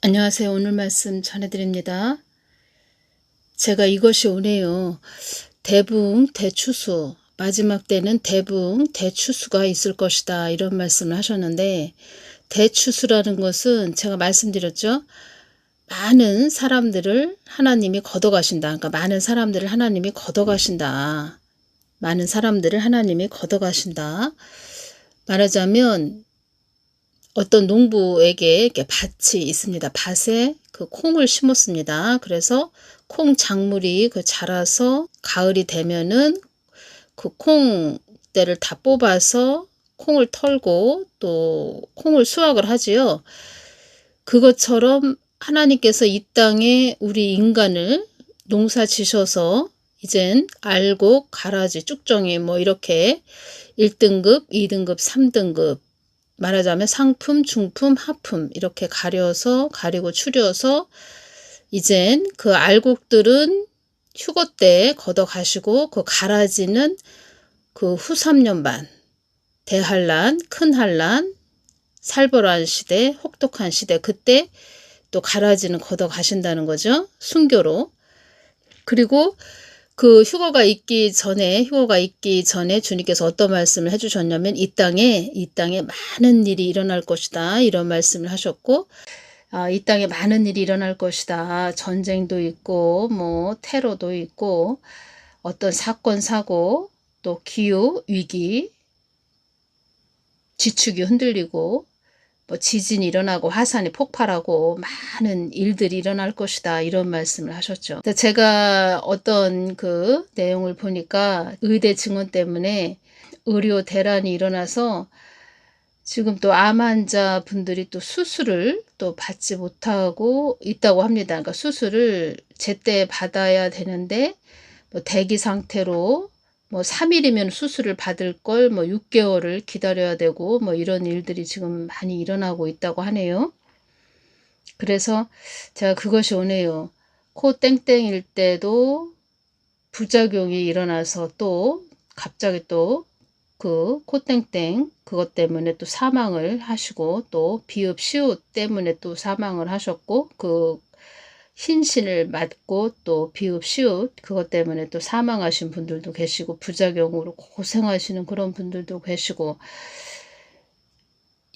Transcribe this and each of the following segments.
안녕하세요. 오늘 말씀 전해드립니다. 제가 이것이 오네요. 대붕 대추수, 마지막 때는 대붕 대추수가 있을 것이다, 이런 말씀을 하셨는데, 대추수라는 것은 제가 말씀드렸죠. 많은 사람들을 하나님이 걷어가신다. 그러니까 많은 사람들을 하나님이 걷어가신다. 많은 사람들을 하나님이 걷어가신다. 말하자면 어떤 농부에게 이렇게 밭이 있습니다. 밭에 그 콩을 심었습니다. 그래서 콩 작물이 자라서 가을이 되면은 그 콩대를 다 뽑아서 콩을 털고 또 콩을 수확을 하지요. 그것처럼 하나님께서 이 땅에 우리 인간을 농사 지셔서 이젠 알곡, 가라지, 쭉정이 뭐 이렇게 1등급, 2등급, 3등급, 말하자면 상품, 중품, 하품 이렇게 가리고 추려서 이젠 그 알곡들은 휴거 때 걷어가시고, 그 가라지는 그 후 3년 반, 대한란, 큰 한란, 살벌한 시대, 혹독한 시대, 그때 또 가라지는 걷어가신다는 거죠. 순교로. 그리고 그 휴거가 있기 전에 주님께서 어떤 말씀을 해주셨냐면, 이 땅에 많은 일이 일어날 것이다, 이런 말씀을 하셨고, 이 땅에 많은 일이 일어날 것이다. 전쟁도 있고 뭐 테러도 있고 어떤 사건 사고, 또 기후 위기, 지축이 흔들리고 뭐 지진이 일어나고 화산이 폭발하고 많은 일들이 일어날 것이다, 이런 말씀을 하셨죠. 제가 어떤 그 내용을 보니까 의대 증원 때문에 의료 대란이 일어나서 지금 또 암 환자 분들이 또 수술을 또 받지 못하고 있다고 합니다. 그러니까 수술을 제때 받아야 되는데 뭐 대기 상태로 뭐 3일이면 수술을 받을 걸 뭐 6개월을 기다려야 되고 뭐 이런 일들이 지금 많이 일어나고 있다고 하네요. 그래서 제가 그것이 오네요. 코 땡땡일 때도 부작용이 일어나서 또 갑자기 또 그 코땡땡 그것 때문에 또 사망을 하시고, 또 비읍 시옷 때문에 또 사망을 하셨고, 그 흰신을 맞고 또 비읍 시옷 그것 때문에 또 사망하신 분들도 계시고, 부작용으로 고생하시는 그런 분들도 계시고,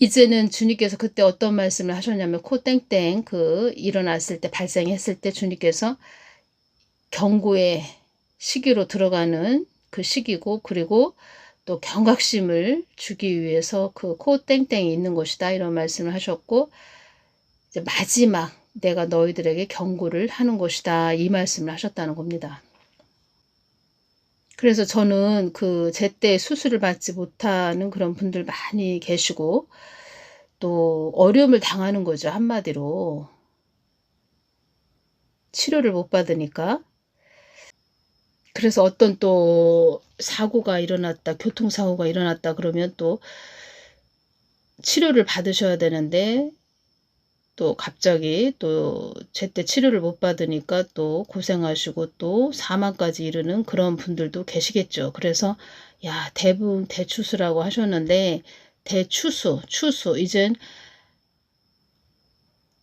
이제는 주님께서 그때 어떤 말씀을 하셨냐면, 코땡땡 그 일어났을 때, 발생했을 때 주님께서 경고의 시기로 들어가는 그 시기고, 그리고 또 경각심을 주기 위해서 그 코 땡땡이 있는 것이다, 이런 말씀을 하셨고, 이제 마지막 내가 너희들에게 경고를 하는 것이다, 이 말씀을 하셨다는 겁니다. 그래서 저는 그 제때 수술을 받지 못하는 그런 분들 많이 계시고, 또 어려움을 당하는 거죠. 한마디로 치료를 못 받으니까. 그래서 어떤 또 사고가 일어났다, 교통사고가 일어났다 그러면 또 치료를 받으셔야 되는데, 또 갑자기 또 제때 치료를 못 받으니까 또 고생하시고 또 사망까지 이르는 그런 분들도 계시겠죠. 그래서 야, 대붕 대추수라고 하셨는데, 추수, 이젠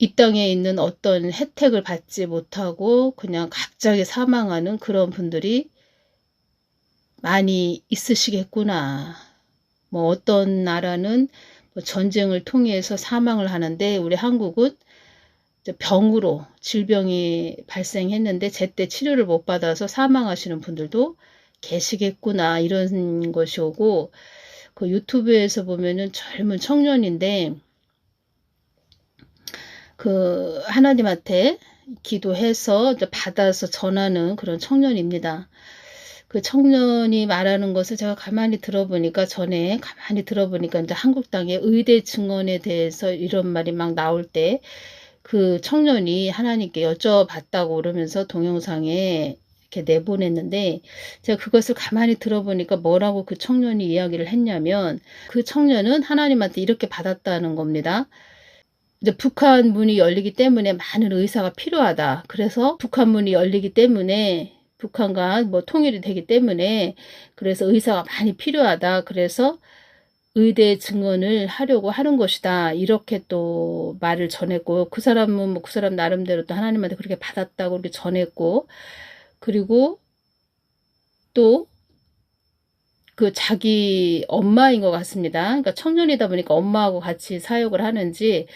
이 땅에 있는 어떤 혜택을 받지 못하고 그냥 갑자기 사망하는 그런 분들이 많이 있으시겠구나. 뭐 어떤 나라는 뭐 전쟁을 통해서 사망을 하는데, 우리 한국은 병으로 질병이 발생했는데 제때 치료를 못 받아서 사망하시는 분들도 계시겠구나, 이런 것이 오고, 그 유튜브에서 보면은 젊은 청년인데 그 하나님한테 기도해서 받아서 전하는 그런 청년입니다. 그 청년이 말하는 것을 제가 전에 가만히 들어보니까 이제 한국 땅의 의대 증언에 대해서 이런 말이 막 나올 때 그 청년이 하나님께 여쭤봤다고 그러면서 동영상에 이렇게 내보냈는데, 제가 그것을 가만히 들어보니까 뭐라고 그 청년이 이야기를 했냐면, 그 청년은 하나님한테 이렇게 받았다는 겁니다. 이제 북한 문이 열리기 때문에 많은 의사가 필요하다. 그래서 북한 문이 열리기 때문에 북한과 뭐 통일이 되기 때문에 그래서 의사가 많이 필요하다. 그래서 의대 증언을 하려고 하는 것이다. 이렇게 또 말을 전했고, 그 사람은 뭐 그 사람 나름대로 또 하나님한테 그렇게 받았다고 이렇게 전했고, 그리고 또 그 자기 엄마인 것 같습니다. 그러니까 청년이다 보니까 엄마하고 같이 사역을 하는지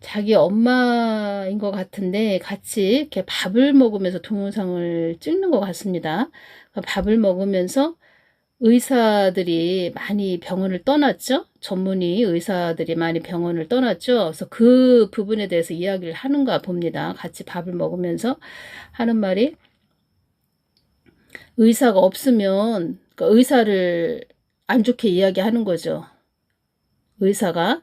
자기 엄마인 것 같은데 같이 이렇게 밥을 먹으면서 동영상을 찍는 것 같습니다. 밥을 먹으면서 의사들이 많이 병원을 떠났죠. 전문의 의사들이 많이 병원을 떠났죠. 그래서 그 부분에 대해서 이야기를 하는가 봅니다. 같이 밥을 먹으면서 하는 말이 의사가 없으면 그러니까 의사를 안 좋게 이야기하는 거죠. 의사가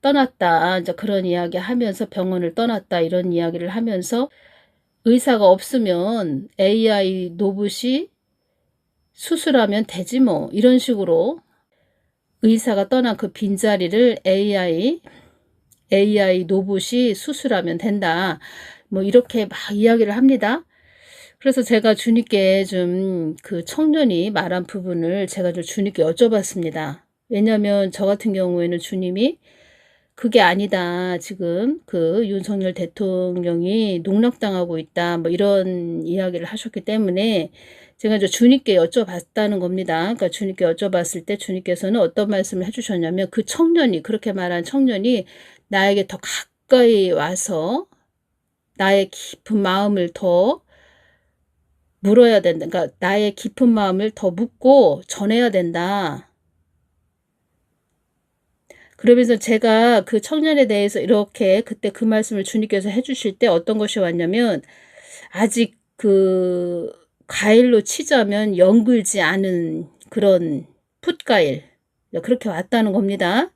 떠났다. 이제 그런 이야기 하면서 병원을 떠났다. 이런 이야기를 하면서 의사가 없으면 AI 로봇이 수술하면 되지 뭐. 이런 식으로 의사가 떠난 그 빈자리를 AI 로봇이 수술하면 된다. 뭐 이렇게 막 이야기를 합니다. 그래서 제가 주님께 좀 그 청년이 말한 부분을 제가 좀 주님께 여쭤봤습니다. 왜냐하면 저 같은 경우에는 주님이 그게 아니다. 지금 그 윤석열 대통령이 농락당하고 있다. 뭐 이런 이야기를 하셨기 때문에 제가 이제 주님께 여쭤봤다는 겁니다. 그러니까 주님께 여쭤봤을 때 주님께서는 어떤 말씀을 해주셨냐면 그 청년이 그렇게 말한 청년이 나에게 더 가까이 와서 나의 깊은 마음을 더 물어야 된다. 그러니까 나의 깊은 마음을 더 묻고 전해야 된다. 그러면서 제가 그 청년에 대해서 이렇게 그때 그 말씀을 주님께서 해주실 때 어떤 것이 왔냐면 아직 그 과일로 치자면 연글지 않은 그런 풋과일 그렇게 왔다는 겁니다.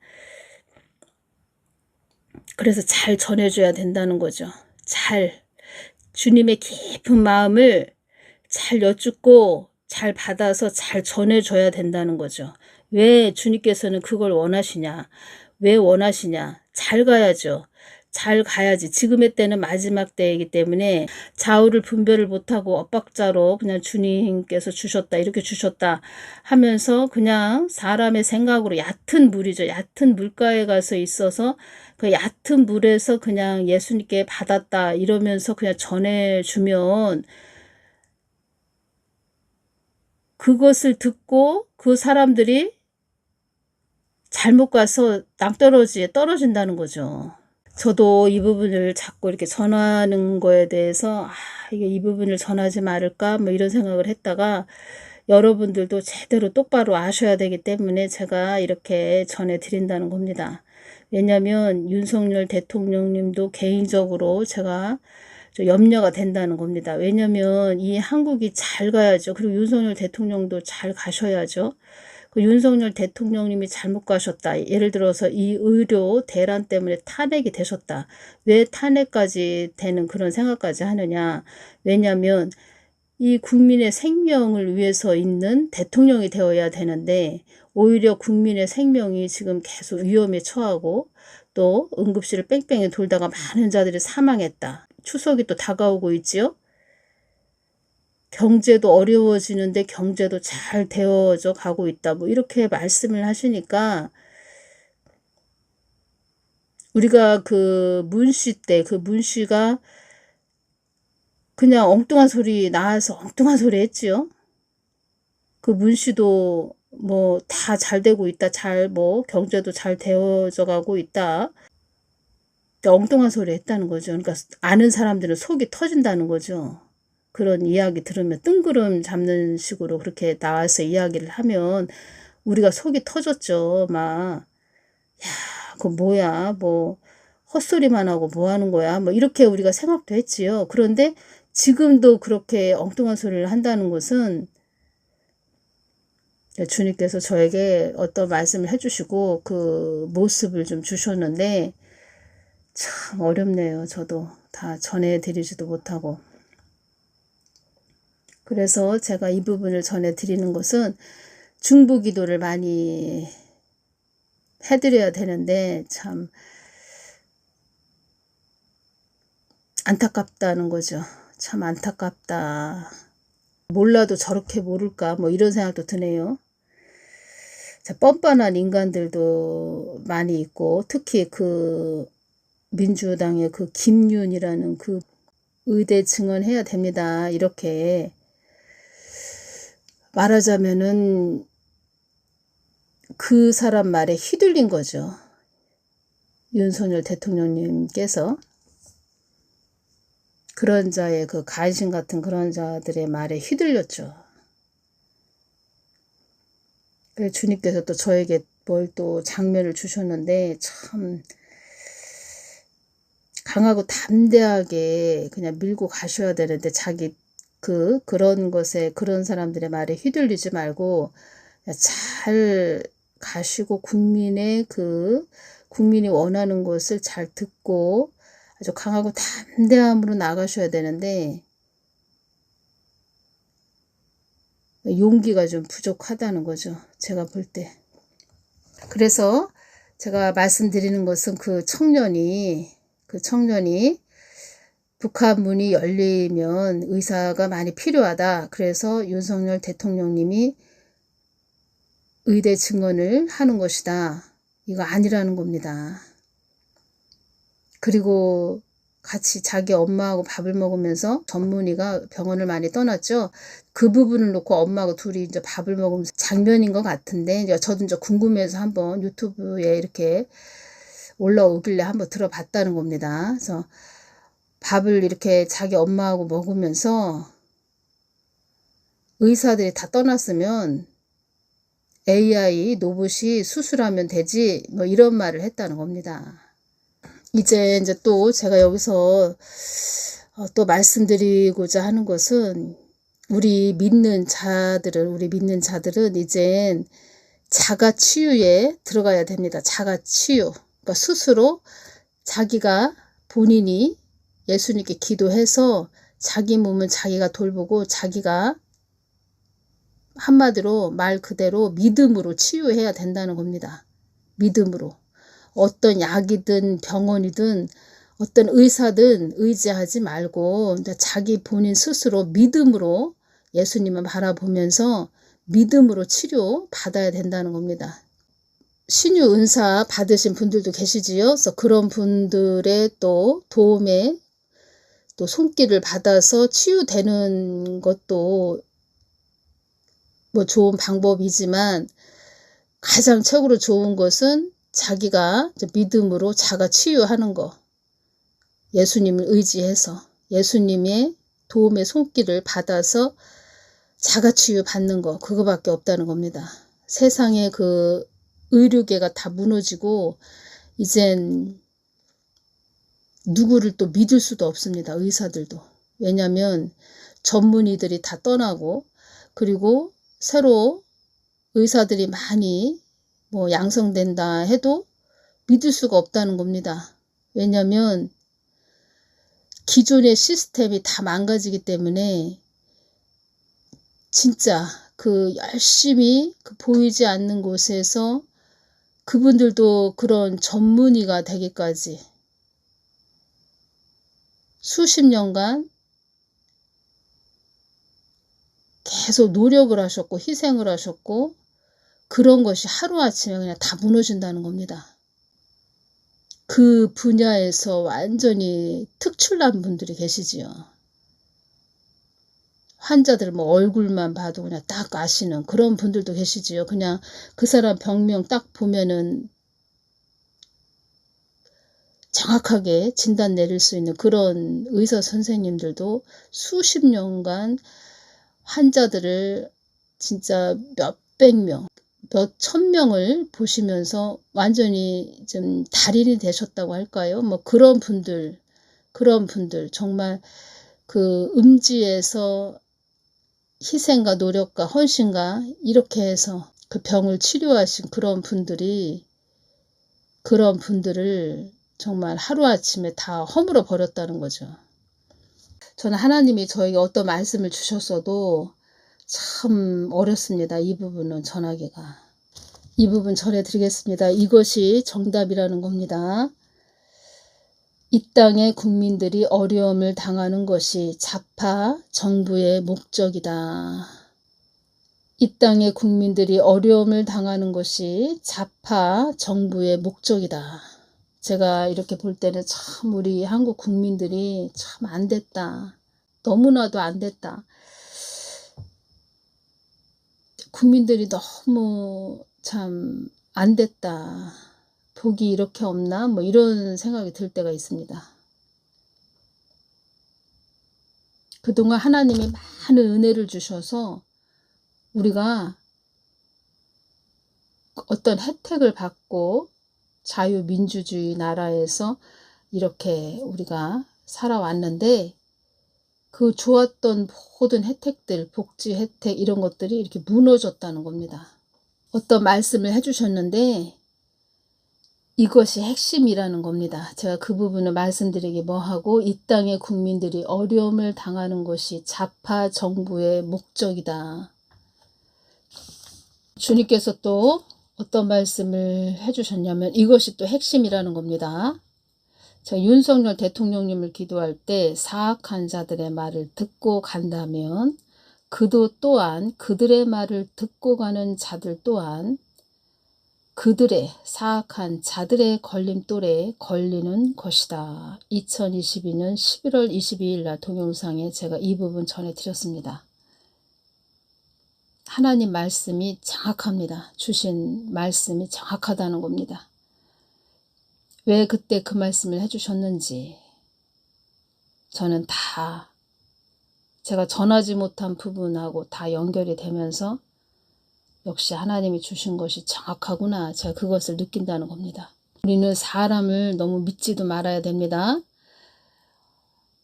그래서 잘 전해줘야 된다는 거죠. 잘 주님의 깊은 마음을 잘 여쭙고 잘 받아서 잘 전해줘야 된다는 거죠. 왜 주님께서는 그걸 원하시냐? 왜 원하시냐? 잘 가야죠. 잘 가야지. 지금의 때는 마지막 때이기 때문에 좌우를 분별을 못하고 엇박자로 그냥 주님께서 주셨다 이렇게 주셨다 하면서 그냥 사람의 생각으로 얕은 물이죠. 얕은 물가에 가서 있어서 그 얕은 물에서 그냥 예수님께 받았다 이러면서 그냥 전해주면 그것을 듣고 그 사람들이 잘못 가서 낭떠러지에 떨어진다는 거죠. 저도 이 부분을 자꾸 이렇게 전하는 거에 대해서 이게 이 부분을 전하지 말을까 뭐 이런 생각을 했다가 여러분들도 제대로 똑바로 아셔야 되기 때문에 제가 이렇게 전해드린다는 겁니다. 왜냐하면 윤석열 대통령님도 개인적으로 제가 염려가 된다는 겁니다. 왜냐하면 이 한국이 잘 가야죠. 그리고 윤석열 대통령도 잘 가셔야죠. 그 윤석열 대통령님이 잘못 가셨다. 예를 들어서 이 의료 대란 때문에 탄핵이 되셨다. 왜 탄핵까지 되는 그런 생각까지 하느냐. 왜냐하면 이 국민의 생명을 위해서 있는 대통령이 되어야 되는데 오히려 국민의 생명이 지금 계속 위험에 처하고 또 응급실을 뺑뺑이 돌다가 많은 자들이 사망했다. 추석이 또 다가오고 있지요. 경제도 어려워지는데 경제도 잘 되어져 가고 있다. 뭐 이렇게 말씀을 하시니까 우리가 그 문씨 때 그 문씨가 그냥 엉뚱한 소리 나와서 엉뚱한 소리 했지요. 그 문씨도 뭐 다 잘 되고 있다. 잘 뭐 경제도 잘 되어져 가고 있다. 그러니까 엉뚱한 소리 했다는 거죠. 그러니까 아는 사람들은 속이 터진다는 거죠. 그런 이야기 들으면 뜬구름 잡는 식으로 그렇게 나와서 이야기를 하면 우리가 속이 터졌죠. 막, 야, 그거 뭐야. 뭐, 헛소리만 하고 뭐 하는 거야. 뭐, 이렇게 우리가 생각도 했지요. 그런데 지금도 그렇게 엉뚱한 소리를 한다는 것은 주님께서 저에게 어떤 말씀을 해주시고 그 모습을 좀 주셨는데 참 어렵네요. 저도 다 전해드리지도 못하고. 그래서 제가 이 부분을 전해드리는 것은 중보기도를 많이 해드려야 되는데 참 안타깝다는 거죠. 참 안타깝다. 몰라도 저렇게 모를까 뭐 이런 생각도 드네요. 자, 뻔뻔한 인간들도 많이 있고, 특히 그 민주당의 그 김윤이라는 그 의대 증언해야 됩니다. 이렇게 말하자면은 그 사람 말에 휘둘린 거죠. 윤석열 대통령님께서 그런 자의 그 간신 같은 그런 자들의 말에 휘둘렸죠. 그래서 주님께서 또 저에게 뭘 또 장면을 주셨는데 참 강하고 담대하게 그냥 밀고 가셔야 되는데 자기 그런 것에 그런 사람들의 말에 휘둘리지 말고 잘 가시고 국민이 원하는 것을 잘 듣고 아주 강하고 담대함으로 나가셔야 되는데 용기가 좀 부족하다는 거죠. 제가 볼 때. 그래서 제가 말씀드리는 것은 그 청년이 북한 문이 열리면 의사가 많이 필요하다. 그래서 윤석열 대통령님이 의대 증언을 하는 것이다. 이거 아니라는 겁니다. 그리고 같이 자기 엄마하고 밥을 먹으면서 전문의가 병원을 많이 떠났죠. 그 부분을 놓고 엄마하고 둘이 이제 밥을 먹으면서 장면인 것 같은데 저도 이제 궁금해서 한번 유튜브에 이렇게 올라오길래 한번 들어봤다는 겁니다. 그래서 밥을 이렇게 자기 엄마하고 먹으면서 의사들이 다 떠났으면 AI 로봇이 수술하면 되지 뭐 이런 말을 했다는 겁니다. 이제 또 제가 여기서 또 말씀드리고자 하는 것은 우리 믿는 자들은 이젠 자가치유에 들어가야 됩니다. 자가치유. 그러니까 스스로 자기가 본인이 예수님께 기도해서 자기 몸은 자기가 돌보고 자기가 한마디로 말 그대로 믿음으로 치유해야 된다는 겁니다. 믿음으로. 어떤 약이든 병원이든 어떤 의사든 의지하지 말고 자기 본인 스스로 믿음으로 예수님을 바라보면서 믿음으로 치료 받아야 된다는 겁니다. 신유 은사 받으신 분들도 계시지요. 그래서 그런 분들의 또 도움에 또 손길을 받아서 치유되는 것도 뭐 좋은 방법이지만 가장 최고로 좋은 것은 자기가 믿음으로 자가 치유하는 거. 예수님을 의지해서 예수님의 도움의 손길을 받아서 자가 치유 받는 거. 그거밖에 없다는 겁니다. 세상에 그 의료계가 다 무너지고 이젠 누구를 또 믿을 수도 없습니다. 의사들도. 왜냐하면 전문의들이 다 떠나고 그리고 새로 의사들이 많이 뭐 양성된다 해도 믿을 수가 없다는 겁니다. 왜냐하면 기존의 시스템이 다 망가지기 때문에 진짜 그 열심히 보이지 않는 곳에서 그분들도 그런 전문의가 되기까지 수십 년간 계속 노력을 하셨고 희생을 하셨고 그런 것이 하루아침에 그냥 다 무너진다는 겁니다. 그 분야에서 완전히 특출난 분들이 계시지요. 환자들 뭐 얼굴만 봐도 그냥 딱 아시는 그런 분들도 계시지요. 그냥 그 사람 병명 딱 보면은 정확하게 진단 내릴 수 있는 그런 의사 선생님들도 수십 년간 환자들을 진짜 몇백 명, 몇천 명을 보시면서 완전히 좀 달인이 되셨다고 할까요? 뭐 그런 분들 정말 그 음지에서 희생과 노력과 헌신과 이렇게 해서 그 병을 치료하신 그런 분들을 정말 하루아침에 다 허물어 버렸다는 거죠. 저는 하나님이 저에게 어떤 말씀을 주셨어도 참 어렵습니다. 이 부분은 전하기가. 이 부분 전해드리겠습니다. 이것이 정답이라는 겁니다. 이 땅의 국민들이 어려움을 당하는 것이 좌파 정부의 목적이다. 이 땅의 국민들이 어려움을 당하는 것이 좌파 정부의 목적이다. 제가 이렇게 볼 때는 참 우리 한국 국민들이 참 안 됐다. 너무나도 안 됐다. 국민들이 너무 참 안 됐다. 복이 이렇게 없나? 뭐 이런 생각이 들 때가 있습니다. 그동안 하나님이 많은 은혜를 주셔서 우리가 어떤 혜택을 받고 자유민주주의 나라에서 이렇게 우리가 살아왔는데 그 좋았던 모든 혜택들, 복지 혜택 이런 것들이 이렇게 무너졌다는 겁니다. 어떤 말씀을 해주셨는데 이것이 핵심이라는 겁니다. 제가 그 부분을 말씀드리기 뭐하고 이 땅의 국민들이 어려움을 당하는 것이 좌파 정부의 목적이다. 주님께서 또 어떤 말씀을 해주셨냐면 이것이 또 핵심이라는 겁니다. 저 윤석열 대통령님을 기도할 때 사악한 자들의 말을 듣고 간다면 그도 또한 그들의 말을 듣고 가는 자들 또한 그들의 사악한 자들의 걸림돌에 걸리는 것이다. 2022년 11월 22일 날 동영상에 제가 이 부분 전해드렸습니다. 하나님 말씀이 정확합니다. 주신 말씀이 정확하다는 겁니다. 왜 그때 그 말씀을 해주셨는지 저는 다 제가 전하지 못한 부분하고 다 연결이 되면서 역시 하나님이 주신 것이 정확하구나. 제가 그것을 느낀다는 겁니다. 우리는 사람을 너무 믿지도 말아야 됩니다.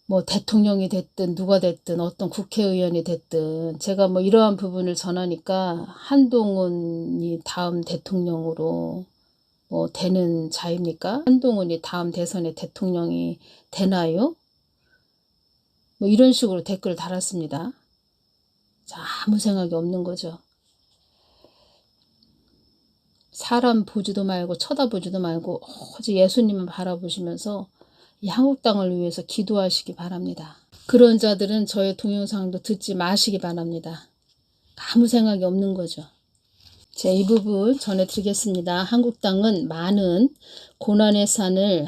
뭐 대통령이 됐든 누가 됐든 어떤 국회의원이 됐든 제가 뭐 이러한 부분을 전하니까 한동훈이 다음 대통령으로 뭐 되는 자입니까? 한동훈이 다음 대선의 대통령이 되나요? 뭐 이런 식으로 댓글을 달았습니다. 자, 아무 생각이 없는 거죠. 사람 보지도 말고 쳐다보지도 말고 오직 예수님을 바라보시면서 이 한국 땅을 위해서 기도하시기 바랍니다. 그런 자들은 저의 동영상도 듣지 마시기 바랍니다. 아무 생각이 없는 거죠. 제 이 부분 전해드리겠습니다. 한국 땅은 많은 고난의 산을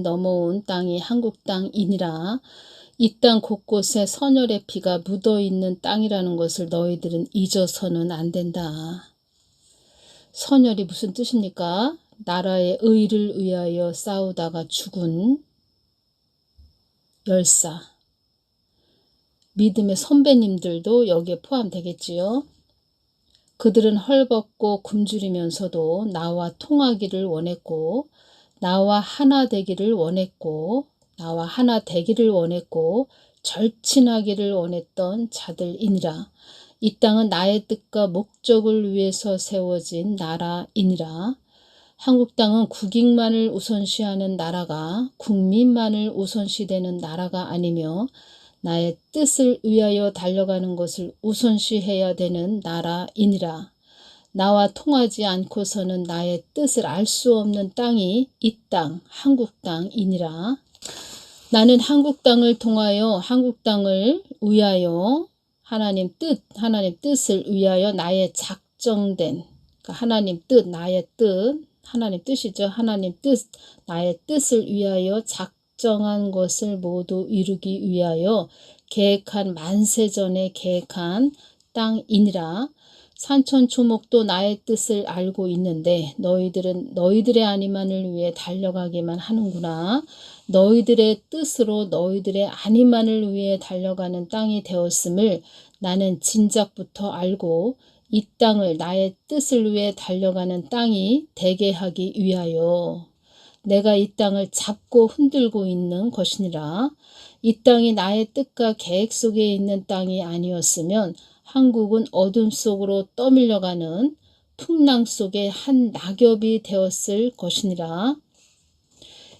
넘어온 땅이 한국 땅이니라. 이 땅 곳곳에 선열의 피가 묻어있는 땅이라는 것을 너희들은 잊어서는 안 된다. 선열이 무슨 뜻입니까? 나라의 의를 위하여 싸우다가 죽은 열사. 믿음의 선배님들도 여기에 포함되겠지요. 그들은 헐벗고 굶주리면서도 나와 통하기를 원했고 나와 하나 되기를 원했고 절친하기를 원했던 자들이니라. 이 땅은 나의 뜻과 목적을 위해서 세워진 나라이니라. 한국 땅은 국익만을 우선시하는 나라가 국민만을 우선시되는 나라가 아니며 나의 뜻을 위하여 달려가는 것을 우선시해야 되는 나라이니라. 나와 통하지 않고서는 나의 뜻을 알 수 없는 땅이 이 땅, 한국 땅이니라. 나는 한국 땅을 통하여 한국 땅을 위하여 하나님 뜻을 위하여 나의 작정된 하나님 뜻, 나의 뜻, 하나님 뜻이죠. 하나님 뜻, 나의 뜻을 위하여 작정한 것을 모두 이루기 위하여 계획한 만세전에 계획한 땅이니라. 산천초목도 나의 뜻을 알고 있는데 너희들은 너희들의 아니만을 위해 달려가기만 하는구나. 너희들의 뜻으로 너희들의 아니만을 위해 달려가는 땅이 되었음을 나는 진작부터 알고 이 땅을 나의 뜻을 위해 달려가는 땅이 되게 하기 위하여 내가 이 땅을 잡고 흔들고 있는 것이니라. 이 땅이 나의 뜻과 계획 속에 있는 땅이 아니었으면 한국은 어둠 속으로 떠밀려가는 풍랑 속의 한 낙엽이 되었을 것이니라.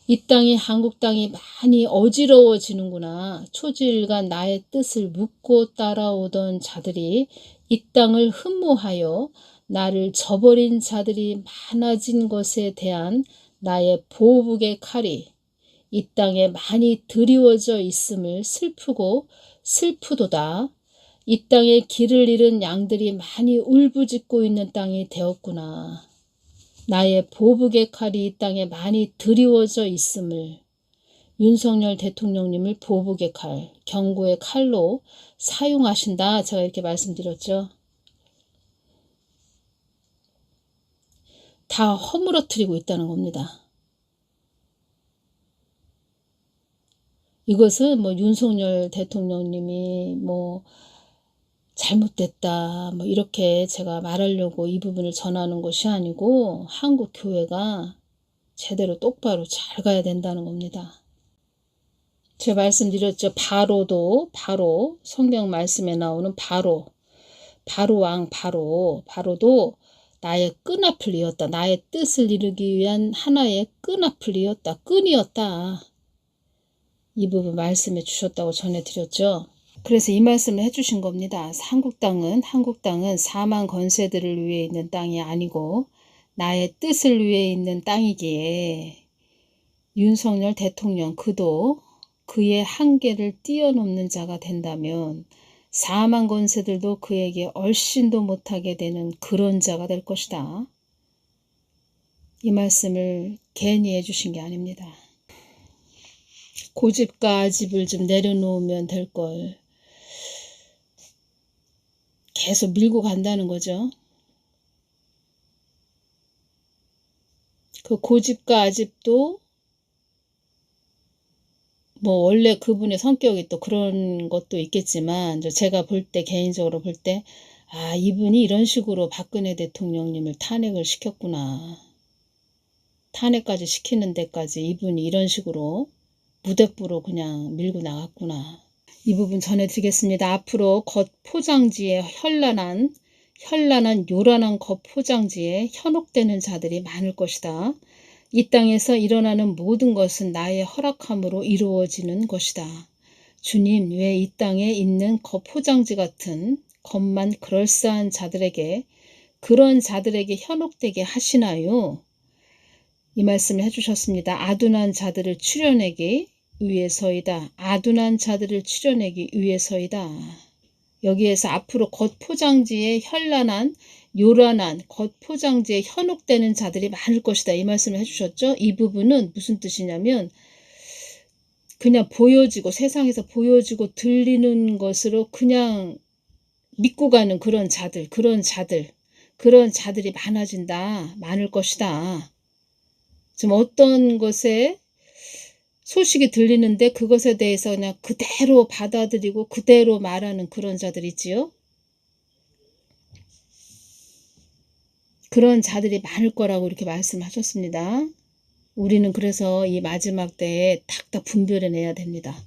이 땅이 한국 땅이 많이 어지러워지는구나. 초지일간 나의 뜻을 묻고 따라오던 자들이 이 땅을 흠모하여 나를 저버린 자들이 많아진 것에 대한 나의 보복의 칼이 이 땅에 많이 드리워져 있음을 슬프도다. 이 땅에 길을 잃은 양들이 많이 울부짖고 있는 땅이 되었구나. 나의 보복의 칼이 이 땅에 많이 드리워져 있음을, 윤석열 대통령님을 보복의 칼, 경고의 칼로 사용하신다. 제가 이렇게 말씀드렸죠. 다 허물어뜨리고 있다는 겁니다. 이것은 뭐 윤석열 대통령님이 뭐 잘못됐다 뭐 이렇게 제가 말하려고 이 부분을 전하는 것이 아니고 한국 교회가 제대로 똑바로 잘 가야 된다는 겁니다. 제가 말씀드렸죠. 바로 성경 말씀에 나오는 바로도 나의 끈앞을 이었다. 나의 뜻을 이루기 위한 하나의 끈앞을 이었다. 끈이었다. 이 부분 말씀해 주셨다고 전해드렸죠. 그래서 이 말씀을 해주신 겁니다. 한국 땅은 사망 권세들을 위해 있는 땅이 아니고 나의 뜻을 위해 있는 땅이기에 윤석열 대통령 그도 그의 한계를 뛰어넘는 자가 된다면 사망 권세들도 그에게 얼씬도 못하게 되는 그런 자가 될 것이다. 이 말씀을 괜히 해주신 게 아닙니다. 고집과 아집을 좀 내려놓으면 될 걸 계속 밀고 간다는 거죠. 그 고집과 아집도 뭐 원래 그분의 성격이 또 그런 것도 있겠지만 제가 볼 때 개인적으로 볼 때 이분이 이런 식으로 박근혜 대통령님을 탄핵을 시켰구나. 탄핵까지 시키는 데까지 이분이 이런 식으로 무대부로 그냥 밀고 나갔구나. 이 부분 전해드리겠습니다. 앞으로 겉포장지에 현란한 요란한 겉포장지에 현혹되는 자들이 많을 것이다. 이 땅에서 일어나는 모든 것은 나의 허락함으로 이루어지는 것이다. 주님, 왜 이 땅에 있는 겉포장지 같은 겉만 그럴싸한 자들에게 그런 자들에게 현혹되게 하시나요? 이 말씀을 해주셨습니다. 아둔한 자들을 추려내기 위해서이다. 아둔한 자들을 추려내기 위해서이다. 여기에서 앞으로 겉포장지에 현란한 요란한 겉포장지에 현혹되는 자들이 많을 것이다. 이 말씀을 해주셨죠. 이 부분은 무슨 뜻이냐면 그냥 보여지고 세상에서 보여지고 들리는 것으로 그냥 믿고 가는 그런 자들이 많을 것이다. 지금 어떤 것에 소식이 들리는데 그것에 대해서 그냥 그대로 받아들이고 그대로 말하는 그런 자들 있지요. 그런 자들이 많을 거라고 이렇게 말씀하셨습니다. 우리는 그래서 이 마지막 때에 탁탁 분별해내야 됩니다.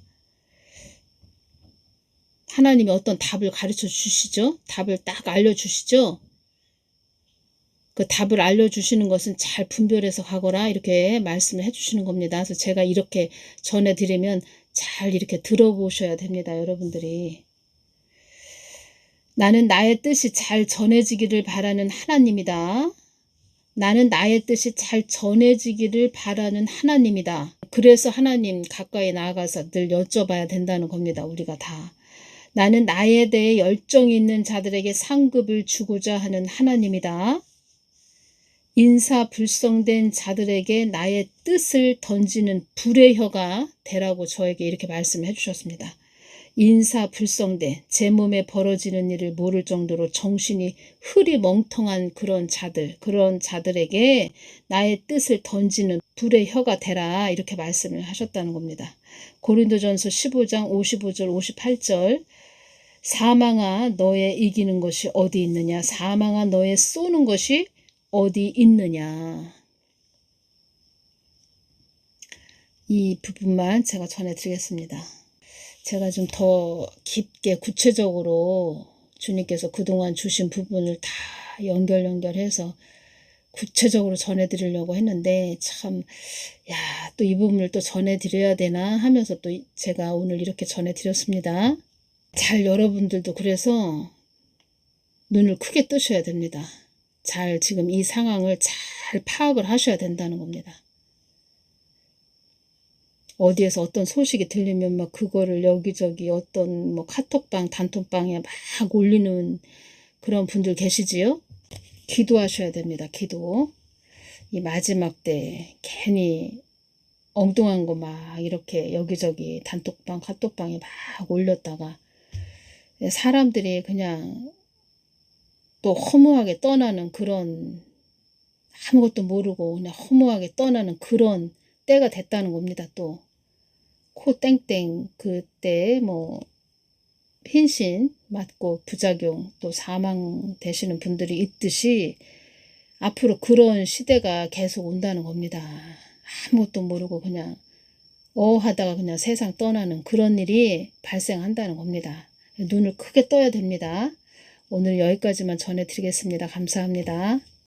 하나님이 어떤 답을 가르쳐 주시죠? 답을 딱 알려주시죠? 그 답을 알려주시는 것은 잘 분별해서 가거라 이렇게 말씀을 해주시는 겁니다. 그래서 제가 이렇게 전해드리면 잘 이렇게 들어보셔야 됩니다. 여러분들이. 나는 나의 뜻이 잘 전해지기를 바라는 하나님이다. 나는 나의 뜻이 잘 전해지기를 바라는 하나님이다. 그래서 하나님 가까이 나아가서 늘 여쭤봐야 된다는 겁니다. 우리가 다. 나는 나에 대해 열정이 있는 자들에게 상급을 주고자 하는 하나님이다. 인사불성된 자들에게 나의 뜻을 던지는 불의 혀가 되라고 저에게 이렇게 말씀해 주셨습니다. 인사불성된 제 몸에 벌어지는 일을 모를 정도로 정신이 흐리멍텅한 그런 자들에게 나의 뜻을 던지는 불의 혀가 되라 이렇게 말씀을 하셨다는 겁니다. 고린도전서 15장 55절 58절 사망아 너의 이기는 것이 어디 있느냐 사망아 너의 쏘는 것이 어디 있느냐. 이 부분만 제가 전해드리겠습니다. 제가 좀 더 깊게 구체적으로 주님께서 그동안 주신 부분을 다 연결해서 구체적으로 전해드리려고 했는데 참 또 이 부분을 또 전해드려야 되나 하면서 또 제가 오늘 이렇게 전해드렸습니다. 잘 여러분들도 그래서 눈을 크게 뜨셔야 됩니다. 잘 지금 이 상황을 잘 파악을 하셔야 된다는 겁니다. 어디에서 어떤 소식이 들리면 막 그거를 여기저기 어떤 뭐 카톡방, 단톡방에 막 올리는 그런 분들 계시지요? 기도하셔야 됩니다. 기도. 이 마지막 때 괜히 엉뚱한 거 막 이렇게 여기저기 단톡방, 카톡방에 막 올렸다가 사람들이 그냥 또 허무하게 떠나는 그런, 아무것도 모르고 그냥 허무하게 떠나는 그런 때가 됐다는 겁니다. 또 코 땡땡 그때 뭐 흰신 맞고 부작용 또 사망되시는 분들이 있듯이 앞으로 그런 시대가 계속 온다는 겁니다. 아무것도 모르고 그냥 하다가 그냥 세상 떠나는 그런 일이 발생한다는 겁니다. 눈을 크게 떠야 됩니다. 오늘 여기까지만 전해드리겠습니다. 감사합니다.